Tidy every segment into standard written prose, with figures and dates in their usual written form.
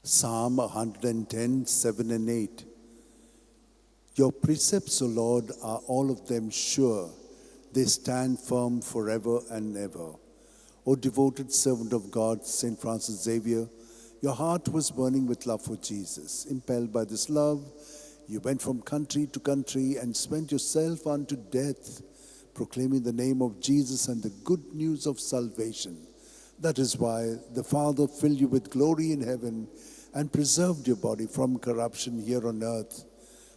Psalm 110, 7 and 8. Your precepts, O Lord, are all of them sure. They stand firm forever and ever. O devoted servant of God, St. Francis Xavier, your heart was burning with love for Jesus. Impelled by this love, you went from country to country and spent yourself unto death, proclaiming the name of Jesus and the good news of salvation. That is why the Father filled you with glory in heaven and preserved your body from corruption here on earth.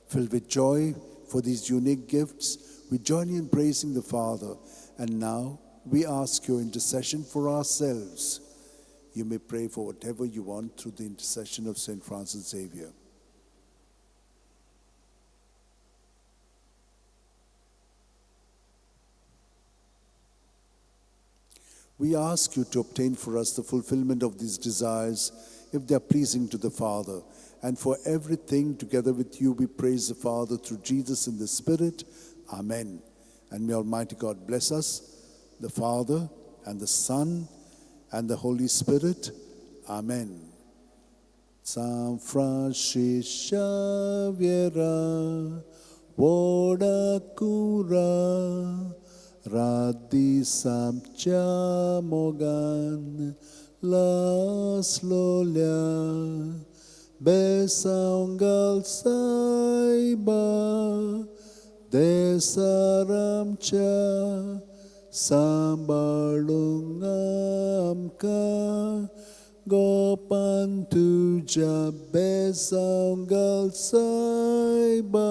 Filled with joy for these unique gifts, we join you in praising the Father. And now we ask your intercession for ourselves. You may pray for whatever you want through the intercession of St. Francis Xavier. We ask you to obtain for us the fulfillment of these desires, if they are pleasing to the Father. And for everything, together with you, we praise the Father through Jesus in the Spirit. Amen. And may Almighty God bless us, the Father and the Son and the Holy Spirit. Amen. San Francis Xavier, voda cura, radi samcha mogan, las lolia, besaungal saiba, desaramcha, sambalungamka, gopantuja, besaungal saiba,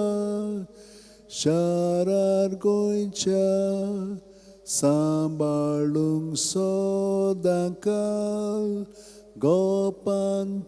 sharar goincha, sambalung sodakal, gopantuja.